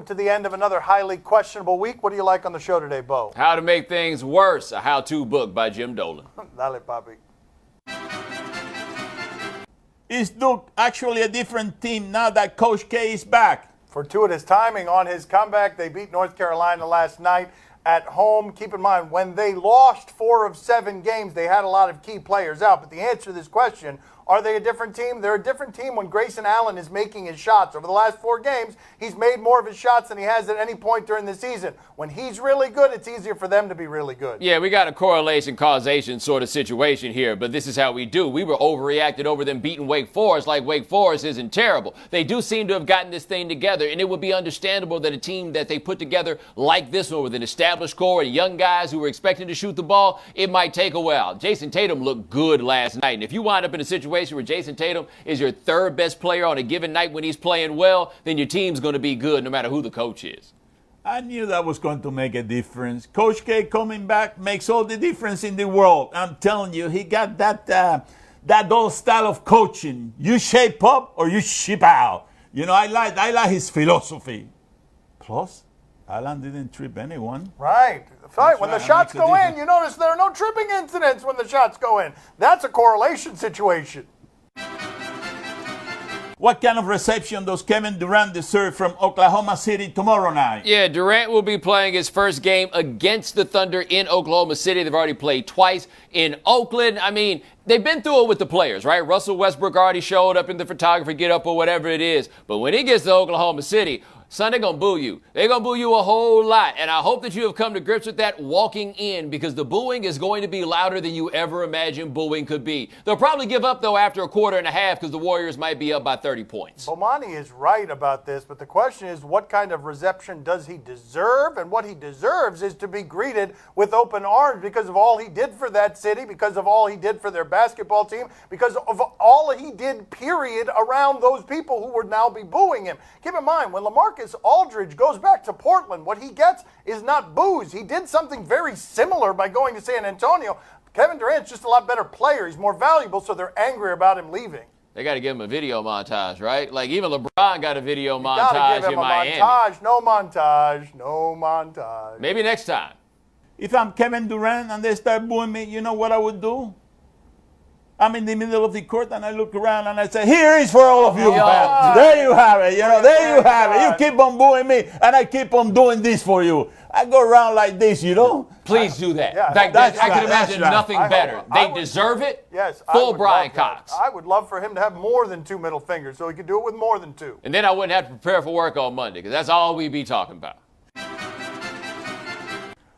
to the end of another highly questionable week. What do you like on the show today, Bo? How to Make Things Worse, a how-to book by Jim Dolan. Dale, papi. Is Duke actually a different team now that Coach K is back? Fortuitous timing on his comeback. They beat North Carolina last night at home. Keep in mind, when they lost 4 of 7 games, they had a lot of key players out. But the answer to this question, are they a different team? They're a different team when Grayson Allen is making his shots. Over the last 4 games, he's made more of his shots than he has at any point during the season. When he's really good, it's easier for them to be really good. Yeah, we got a correlation-causation sort of situation here, but this is how we do. We were overreacted over them beating Wake Forest like Wake Forest isn't terrible. They do seem to have gotten this thing together, and it would be understandable that a team that they put together like this one with an established core and young guys who were expecting to shoot the ball, it might take a while. Jason Tatum looked good last night, and if you wind up in a situation where Jason Tatum is your 3rd best player on a given night when he's playing well, then your team's going to be good no matter who the coach is. I knew that was going to make a difference. Coach K coming back makes all the difference in the world. I'm telling you, he got that old style of coaching. You shape up or you ship out. You know, I like his philosophy. Plus, Alan didn't trip anyone. Right. When the shots go in, you notice there are no tripping incidents when the shots go in. That's a correlation situation. What kind of reception does Kevin Durant deserve from Oklahoma City tomorrow night? Yeah, Durant will be playing his first game against the Thunder in Oklahoma City. They've already played twice in Oakland. I mean, they've been through it with the players, right? Russell Westbrook already showed up in the photographer get-up or whatever it is. But when he gets to Oklahoma City, son, they're going to boo you. They're going to boo you a whole lot. And I hope that you have come to grips with that walking in, because the booing is going to be louder than you ever imagined booing could be. They'll probably give up, though, after a quarter and a half because the Warriors might be up by 30 points. Bomani is right about this, but the question is, what kind of reception does he deserve? And what he deserves is to be greeted with open arms because of all he did for that city, because of all he did for their basketball team, because of all he did, period, around those people who would now be booing him. Keep in mind, when LaMarcus Aldridge goes back to Portland, what he gets is not boos. He did something very similar by going to San Antonio. Kevin Durant's just a lot better player. He's more valuable, so they're angry about him leaving. They got to give him a video montage, right? Like even LeBron got a video montage in Miami. No montage. Maybe next time. If I'm Kevin Durant and they start booing me, you know what I would do? I'm in the middle of the court and I look around and I say, here is for all of you. There you have it. You know, there you have it. You keep on booing me and I keep on doing this for you. I go around like this, you know. Please do that. Yeah, in fact, I can imagine nothing better. They deserve it. Yes. Full Brian Cox. I would love for him to have more than 2 middle fingers so he could do it with more than 2. And then I wouldn't have to prepare for work on Monday because that's all we'd be talking about.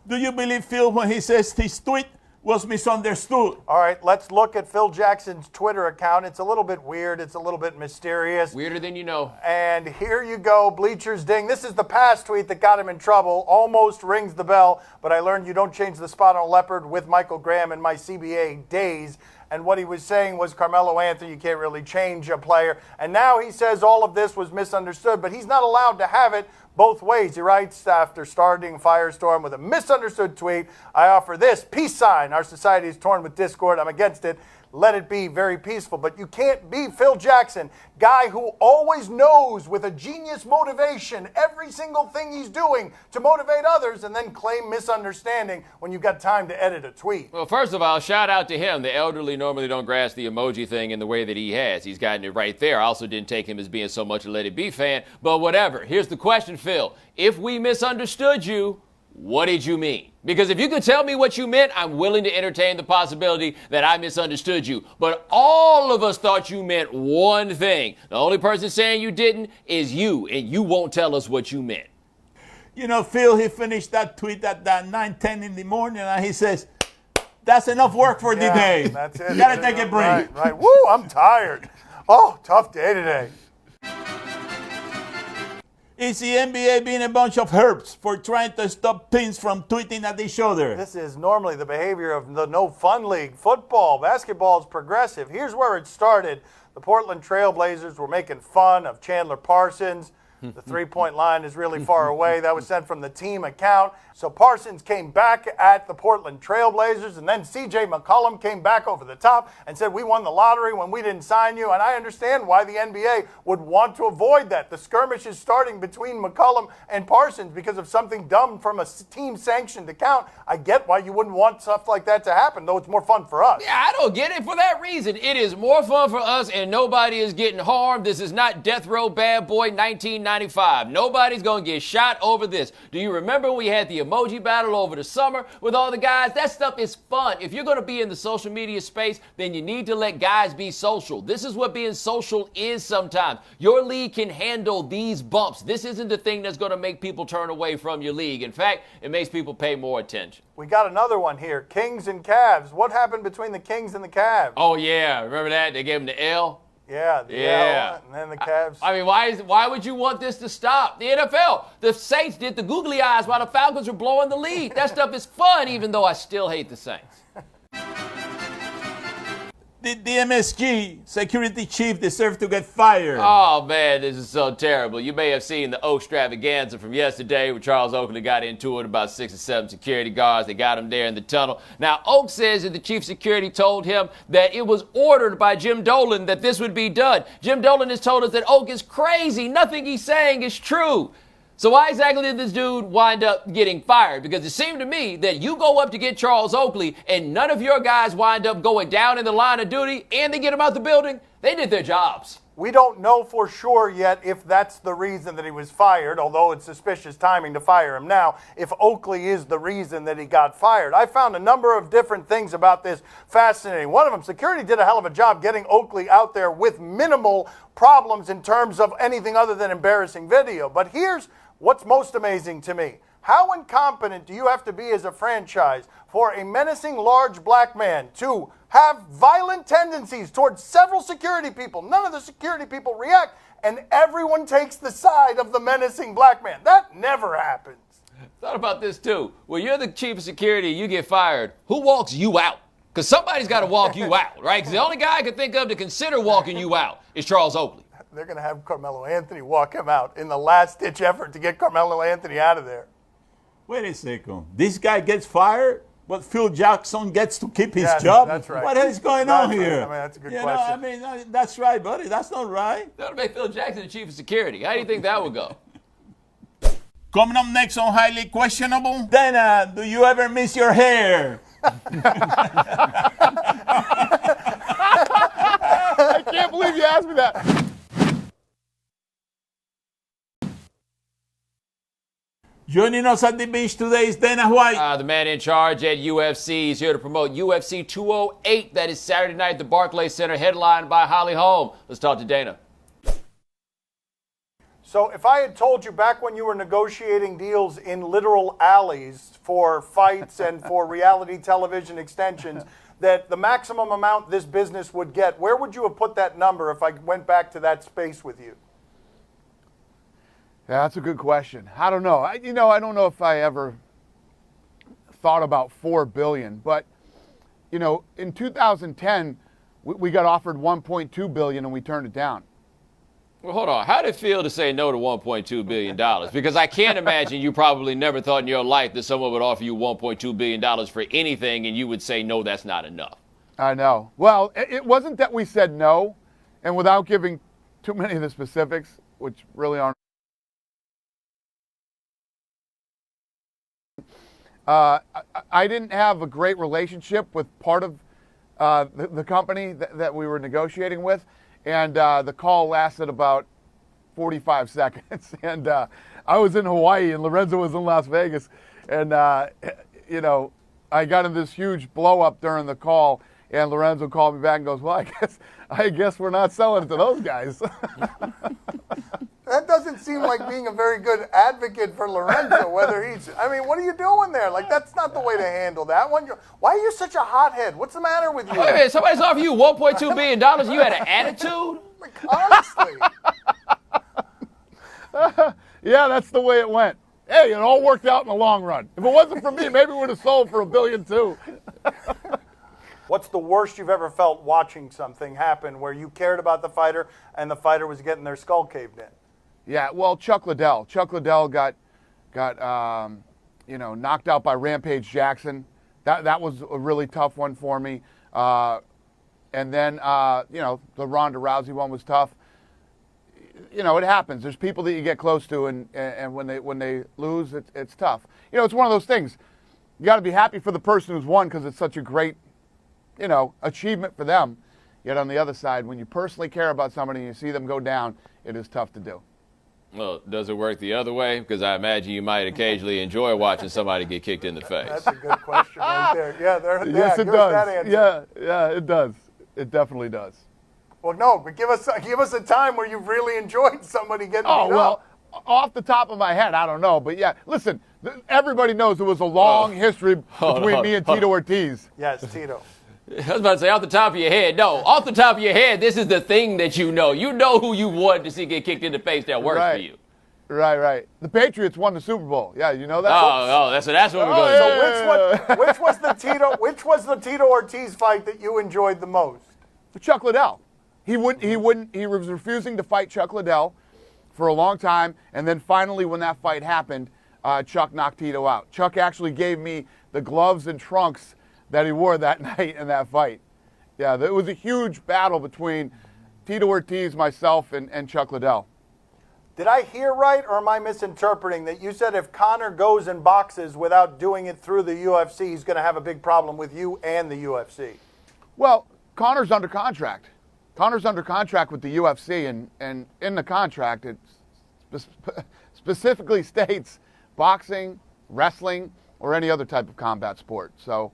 Do you believe Phil when he says his tweet was misunderstood? All right, let's look at Phil Jackson's Twitter account. It's a little bit weird. It's a little bit mysterious. Weirder than you know. And here you go, Bleachers Ding. This is the past tweet that got him in trouble. Almost rings the bell, but I learned you don't change the spot on a leopard with Michael Graham in my CBA days. And what he was saying was Carmelo Anthony, you can't really change a player. And now he says all of this was misunderstood, but he's not allowed to have it both ways. He writes, after starting Firestorm with a misunderstood tweet, I offer this peace sign. Our society is torn with discord. I'm against it. Let it be very peaceful. But you can't be Phil Jackson, guy who always knows with a genius motivation every single thing he's doing to motivate others and then claim misunderstanding when you've got time to edit a tweet. Well, first of all, shout out to him. The elderly normally don't grasp the emoji thing in the way that he has. He's gotten it right there. I also didn't take him as being so much a Let It Be fan, but whatever. Here's the question, Phil. If we misunderstood you, what did you mean? Because if you could tell me what you meant, I'm willing to entertain the possibility that I misunderstood you. But all of us thought you meant one thing. The only person saying you didn't is you, and you won't tell us what you meant. You know, Phil, he finished that tweet at 9:10 in the morning, and he says, that's enough work for the day. That's it. You gotta take a break. Right. Woo, I'm tired. Oh, tough day today. Is the NBA being a bunch of herps for trying to stop teams from tweeting at each other? This is normally the behavior of the no fun league. Football, basketball is progressive. Here's where it started. The Portland Trail Blazers were making fun of Chandler Parsons. The three-point line is really far away. That was sent from the team account. So Parsons came back at the Portland Trailblazers, and then C.J. McCollum came back over the top and said, we won the lottery when we didn't sign you. And I understand why the NBA would want to avoid that. The skirmish is starting between McCollum and Parsons because of something dumb from a team-sanctioned account. I get why you wouldn't want stuff like that to happen, though it's more fun for us. Yeah, I don't get it for that reason. It is more fun for us, and nobody is getting harmed. This is not Death Row Bad Boy 1995. Nobody's going to get shot over this. Do you remember we had the emoji battle over the summer with all the guys? That stuff is fun. If you're going to be in the social media space, then you need to let guys be social. This is what being social is sometimes. Your league can handle these bumps. This isn't the thing that's going to make people turn away from your league. In fact, it makes people pay more attention. We got another one here. Kings and Cavs. What happened between the Kings and the Cavs? Oh, yeah. Remember that? They gave them the L? Yeah, L, and then the Cavs. I mean, why would you want this to stop? The NFL, the Saints did the googly eyes while the Falcons were blowing the lead. That stuff is fun, even though I still hate the Saints. Did the MSG security chief deserve to get fired? Oh, man, this is so terrible. You may have seen the extravaganza from yesterday where Charles Oakley got into it about 6 or 7 security guards. They got him there in the tunnel. Now, Oak says that the chief security told him that it was ordered by Jim Dolan that this would be done. Jim Dolan has told us that Oak is crazy. Nothing he's saying is true. So why exactly did this dude wind up getting fired? Because it seemed to me that you go up to get Charles Oakley and none of your guys wind up going down in the line of duty and they get him out the building. They did their jobs. We don't know for sure yet if that's the reason that he was fired, although it's suspicious timing to fire him now, if Oakley is the reason that he got fired. I found a number of different things about this fascinating. One of them, security did a hell of a job getting Oakley out there with minimal problems in terms of anything other than embarrassing video. But here's what's most amazing to me. How incompetent do you have to be as a franchise for a menacing large black man to have violent tendencies towards several security people? None of the security people react, and everyone takes the side of the menacing black man. That never happens. Thought about this too. Well, you're the chief of security, you get fired. Who walks you out? Because somebody's got to walk you out, right? Because the only guy I could think of to consider walking you out is Charles Oakley. They're going to have Carmelo Anthony walk him out in the last-ditch effort to get Carmelo Anthony out of there. Wait a second. This guy gets fired, but Phil Jackson gets to keep his job? That's right. What is going on here? Right. I mean, that's a good question. That's right, buddy. That's not right. That would make Phil Jackson the chief of security. How do you think that would go? Coming up next on Highly Questionable. Dana, do you ever miss your hair? I can't believe you asked me that. Joining us at the beach today is Dana White. The man in charge at UFC is here to promote UFC 208. That is Saturday night at the Barclays Center, headlined by Holly Holm. Let's talk to Dana. So if I had told you back when you were negotiating deals in literal alleys for fights and for reality television extensions that the maximum amount this business would get, where would you have put that number if I went back to that space with you? Yeah, that's a good question. I don't know. I don't know if I ever thought about $4 billion, but in 2010, we got offered $1.2 billion and we turned it down. Well, hold on. How did it feel to say no to $1.2 billion? Because I can't imagine you probably never thought in your life that someone would offer you $1.2 billion for anything and you would say, no, that's not enough. I know. Well, it wasn't that we said no, and without giving too many of the specifics, which really aren't. I didn't have a great relationship with part of the company that we were negotiating with, and the call lasted about 45 seconds. And I was in Hawaii, and Lorenzo was in Las Vegas, and I got in this huge blow up during the call, and Lorenzo called me back and goes, "Well, I guess we're not selling it to those guys." That doesn't seem like being a very good advocate for Lorenzo, what are you doing there? Like, that's not the way to handle that one. Why are you such a hothead? What's the matter with you? Wait a minute, somebody's offering you $1.2 billion, you had an attitude? Honestly. Yeah, that's the way it went. Hey, it all worked out in the long run. If it wasn't for me, maybe we would have sold for $1 billion too. What's the worst you've ever felt watching something happen where you cared about the fighter and the fighter was getting their skull caved in? Yeah, well, Chuck Liddell. Chuck Liddell got knocked out by Rampage Jackson. That was a really tough one for me. And then, the Ronda Rousey one was tough. It happens. There's people that you get close to, and when they lose, it's tough. It's one of those things. You got to be happy for the person who's won because it's such a great, achievement for them. Yet on the other side, when you personally care about somebody and you see them go down, it is tough to do. Well, does it work the other way? Because I imagine you might occasionally enjoy watching somebody get kicked in the face. That's a good question right there. Yeah, yes, it give does. us that answer. Yeah, it does. It definitely does. Well, no, but give us a time where you've really enjoyed somebody getting beat up. Off the top of my head, I don't know. But yeah, listen, everybody knows there was a long history between me and Tito Ortiz. Yes, Tito. I was about to say, off the top of your head. No, off the top of your head, this is the thing that you know. You know who you wanted to see get kicked in the face that works for you. Right. The Patriots won the Super Bowl. Yeah, you know that? That's what we're going to So which was the Tito Ortiz fight that you enjoyed the most? Chuck Liddell. He was refusing to fight Chuck Liddell for a long time, and then finally when that fight happened, Chuck knocked Tito out. Chuck actually gave me the gloves and trunks that he wore that night in that fight. Yeah, it was a huge battle between Tito Ortiz, myself, and Chuck Liddell. Did I hear right, or am I misinterpreting that you said if Conor goes and boxes without doing it through the UFC, he's going to have a big problem with you and the UFC? Well, Conor's under contract. Conor's under contract with the UFC, and in the contract it specifically states boxing, wrestling, or any other type of combat sport. So,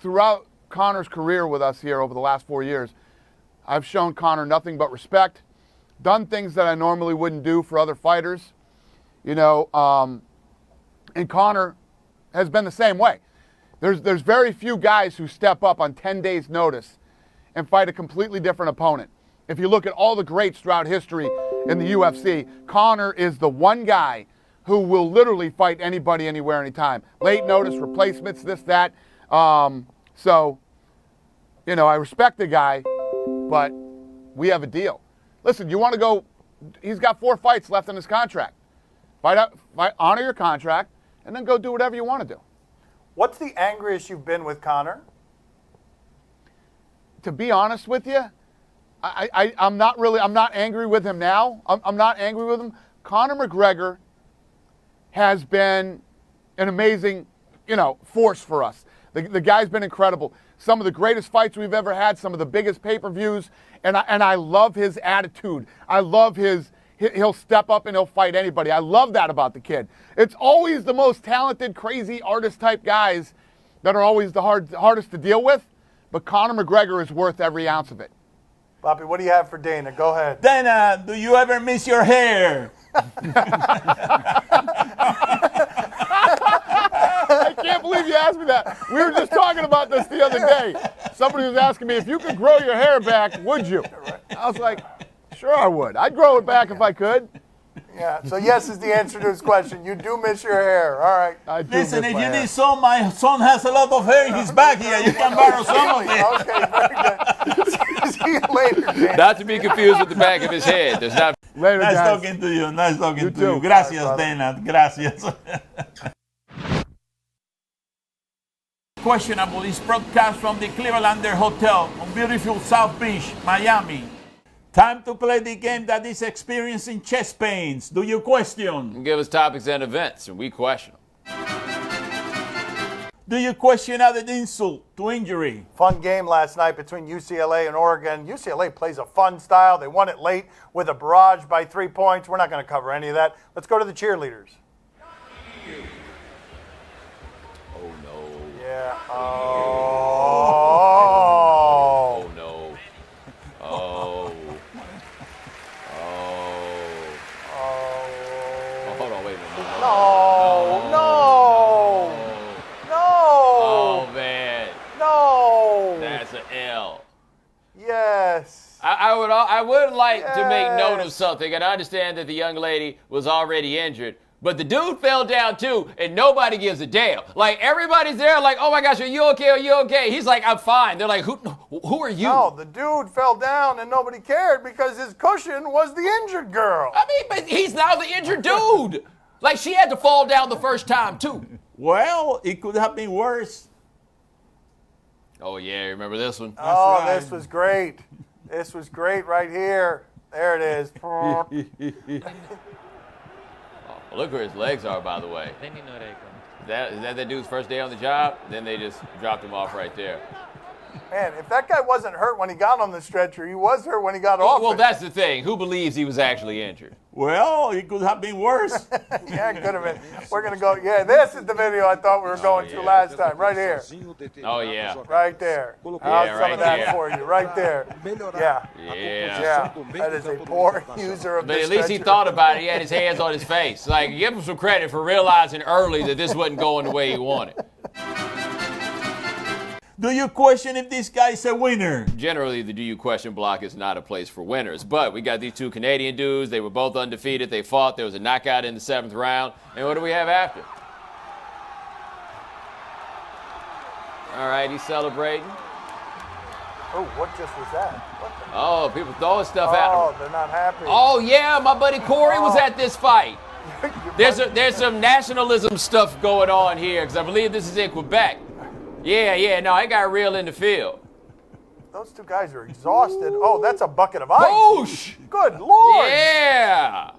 throughout Conor's career with us here over the last 4 years, I've shown Conor nothing but respect, done things that I normally wouldn't do for other fighters, and Conor has been the same way. There's very few guys who step up on 10 days' notice and fight a completely different opponent. If you look at all the greats throughout history in the UFC, Conor is the one guy who will literally fight anybody, anywhere, anytime. Late notice, replacements, this, that. I respect the guy, but we have a deal. Listen, you want to go, he's got 4 fights left in his contract. Honor your contract, and then go do whatever you want to do. What's the angriest you've been with Conor? To be honest with you, I'm not angry with him now. I'm not angry with him. Conor McGregor has been an amazing, force for us. The guy's been incredible. Some of the greatest fights we've ever had, some of the biggest pay-per-views, and I love his attitude. I love he'll step up and he'll fight anybody. I love that about the kid. It's always the most talented, crazy artist-type guys that are always the hardest to deal with, but Conor McGregor is worth every ounce of it. Bobby, what do you have for Dana? Go ahead. Dana, do you ever miss your hair? I can't believe you asked me that. We were just talking about this the other day. Somebody was asking me, if you could grow your hair back, would you? I was like, sure I would. I'd grow it back if I could. Yeah, so yes is the answer to his question. You do miss your hair. All right. Listen, if you need some, my son has a lot of hair in his back here. You can borrow some of it. Okay, very good. See you later, Dan. Not to be confused with the back of his head. There's not. Later, Nice guys. talking to you. Nice talking to too. you. Gracias, Bye, Dana. Gracias. Questionable is broadcast from the Clevelander Hotel on beautiful South Beach, Miami. Time to play the game that is experiencing chest pains. Do you question? Give us topics and events, and we question them. Do you question added insult to injury? Fun game last night between UCLA and Oregon. UCLA plays a fun style. They won it late with a barrage by 3 points. We're not going to cover any of that. Let's go to the cheerleaders. Oh, no. Yeah. Oh. Oh, no. Oh. Oh, hold on, wait a minute. No. No. No. Oh, man. No. That's an L. Yes. I would like to make note of Yes. something, and I understand that the young lady was already injured, but the dude fell down too, and nobody gives a damn. Like, everybody's there like, oh my gosh, are you okay? Are you okay? He's like, I'm fine. They're like, Who are you? No, the dude fell down and nobody cared because his cushion was the injured girl. I mean, but he's now the injured dude. Like, she had to fall down the first time, too. Well, it could have been worse. Oh, yeah, remember this one? right. This was great. This was great right here. There it is. Oh, look where his legs are, by the way. Is that dude's first day on the job? Then they just dropped him off right there. Man, if that guy wasn't hurt when he got on the stretcher, he was hurt when he got off Well, it. that's the thing. Who believes he was actually injured? Well, it could have been worse. Yeah, it could have been. We're going to go. Yeah, this is the video I thought we were going to last time. Right here. Oh, yeah. Right there. Yeah, Some right of that there. for you. Right there. Yeah. Yeah. Yeah. That is a poor user of But this at least he stretcher. thought about it. He had his hands on his face. Like, give him some credit for realizing early that this wasn't going the way he wanted. Do you question if this guy's a winner? Generally, the Do You Question block is not a place for winners. But we got these two Canadian dudes. They were both undefeated. They fought. There was a knockout in the 7th round. And what do we have after? All right, he's celebrating. Oh, what just was that? What the? Oh, people throwing stuff at Oh, him. they're not happy. Oh, yeah, my buddy Corey was at this fight. Your There's some nationalism stuff going on here because I believe this is in Quebec. Yeah, no, it got real in the field. Those two guys are exhausted. Oh, that's a bucket of ice. Boosh! Good Lord. Yeah!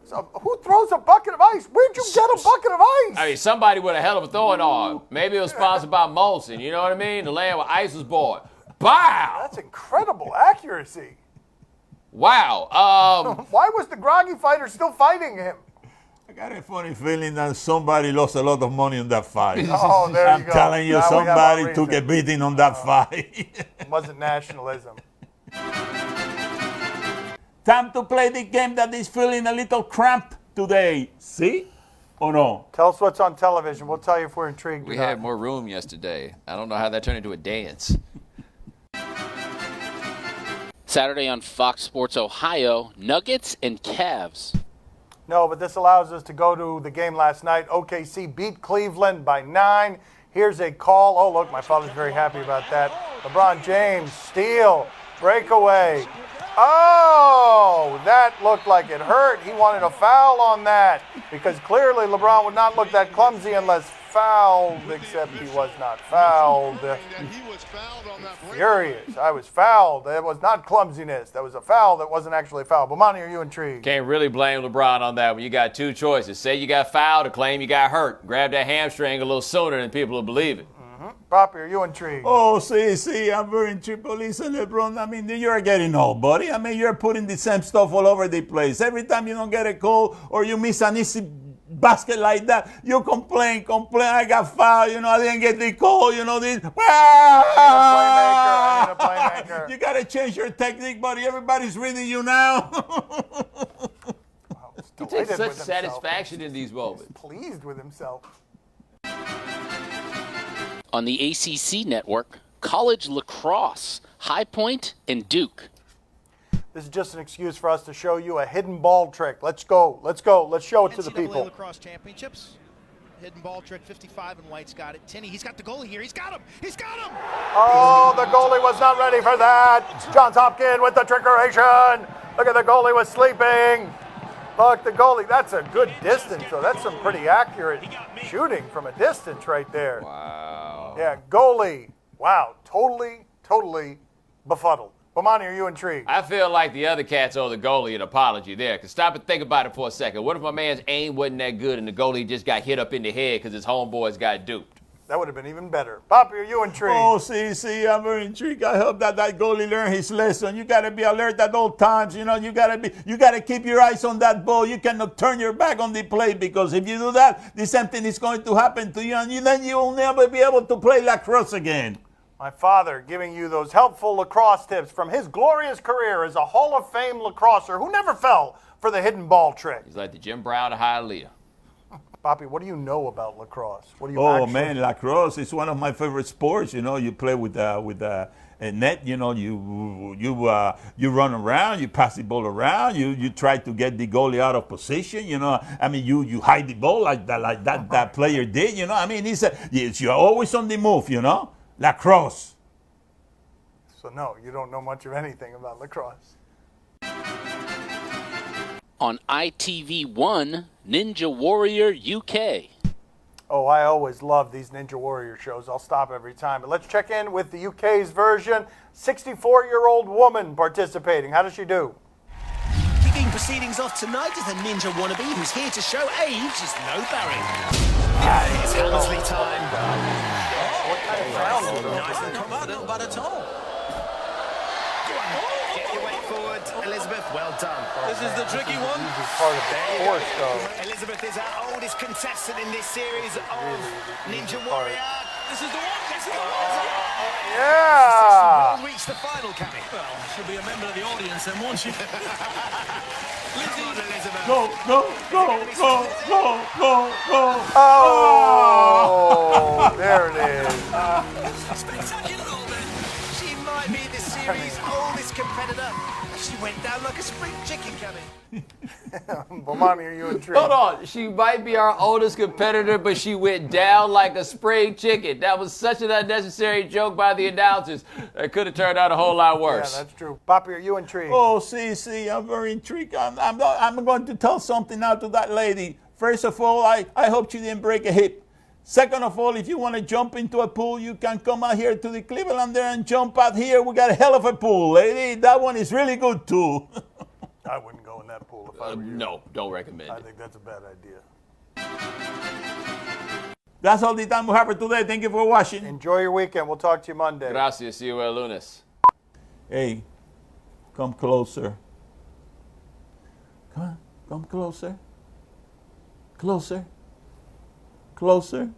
So, who throws a bucket of ice? Where'd you get a bucket of ice? I mean, somebody with a hell of a throwing arm. Maybe it was sponsored by Molson, you know what I mean? The land where ice was born. Bow! That's incredible accuracy. Wow. Why was the groggy fighter still fighting him? I got a funny feeling that somebody lost a lot of money on that fight. Oh, there I'm you go. telling you, Now we have our somebody took a reason. beating on that fight. It wasn't nationalism. Time to play the game that is feeling a little cramped today. See? Or no? Tell us what's on television. We'll tell you if we're intrigued We or not. had more room yesterday. I don't know how that turned into a dance. Saturday on Fox Sports Ohio, Nuggets and Cavs. No, but this allows us to go to the game last night. OKC beat Cleveland by 9. Here's a call. Oh, look, my father's very happy about that. LeBron James, steal, breakaway. Oh, that looked like it hurt. He wanted a foul on that because clearly LeBron would not look that clumsy unless fouled, except he was not fouled. Furious. I was fouled. That was not clumsiness. That was a foul that wasn't actually a foul. Bomani, are you intrigued? Can't really blame LeBron on that when you got two choices. Say you got fouled or claim you got hurt. Grab that hamstring a little sooner than people will believe it. Poppy, are you intrigued? Oh, see, I'm very intrigued. Listen, LeBron, I mean, you're getting old, buddy. I mean, you're putting the same stuff all over the place. Every time you don't get a call or you miss an easy basket like that, you complain, I got fouled, I didn't get the call, this. I need a playmaker. You got to change your technique, buddy. Everybody's reading you now. He takes such satisfaction in these moments. Pleased with himself. On the ACC network, college lacrosse, High Point and Duke. This is just an excuse for us to show you a hidden ball trick. Let's go. Let's show it to the NCAA people. Lacrosse Championships. Hidden ball trick, 55, and White's got it. Tinney, he's got the goalie here. He's got him. He's got him. Oh, the goalie was not ready for that. Johns Hopkins with the trickeration. Look at the goalie was sleeping. Look, the goalie, that's a good distance, so that's some pretty accurate shooting from a distance right there. Wow. Yeah, goalie. Wow, totally befuddled. Bomani, are you intrigued? I feel like the other cats owe the goalie an apology there. Because stop and think about it for a second. What if my man's aim wasn't that good and the goalie just got hit up in the head because his homeboys got duped? That would have been even better. Poppy, are you intrigued? Oh, see, I'm very intrigued. I hope that goalie learned his lesson. You got to be alert at all times. You got to keep your eyes on that ball. You cannot turn your back on the play because if you do that, the same thing is going to happen to you, and then you will never be able to play lacrosse again. My father giving you those helpful lacrosse tips from his glorious career as a Hall of Fame lacrosser who never fell for the hidden ball trick. He's like the Jim Brown of Hialeah. Poppy, what do you know about lacrosse? What do you Oh actually... man, lacrosse is one of my favorite sports. You play with a net. You run around, you pass the ball around, you try to get the goalie out of position. I mean, you hide the ball like that player did. I mean, you're always on the move. Lacrosse. So no, you don't know much of anything about lacrosse. On ITV1, Ninja Warrior UK. Oh, I always love these Ninja Warrior shows. I'll stop every time. But let's check in with the UK's version. 64-year-old woman participating. How does she do? Kicking proceedings off tonight is the Ninja wannabe who's here to show age is no barrier. It's Hammersley time. What kind of sound? Nice and confident. Not bad at all. Get your weight forward, Elizabeth. Well done. This is the tricky one. This is part of the course, though. Elizabeth is our oldest contestant in this series of Ninja Warrior. This is the one. This is the one. Yeah! Will reach the final, can it? Well, she'll be a member of the audience then, won't she? Come on, Elizabeth. Go, go, go, go, go, go, go. Oh, there it is. Spectacular goal then. She might be the series' oldest competitor. She went down like a spring chicken, Cammy. Bomani, are you intrigued? Hold on. She might be our oldest competitor, but she went down like a spring chicken. That was such an unnecessary joke by the announcers. It could have turned out a whole lot Yeah, worse. that's true. Poppy, are you intrigued? Oh, see, I'm very intrigued. I'm going to tell something now to that lady. First of all, I hope she didn't break a hip. Second of all, if you want to jump into a pool, you can come out here to the Cleveland there and jump out here. We got a hell of a pool, lady. That one is really good, too. I wouldn't go in that pool if I were you. No, don't recommend I it. think that's a bad idea. That's all the time we have for today. Thank you for watching. Enjoy your weekend. We'll talk to you Monday. Gracias. See you el lunes. Hey, come closer. Come on, come closer. Closer. Closer.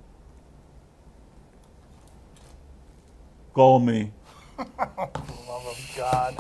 Call me. Love of God.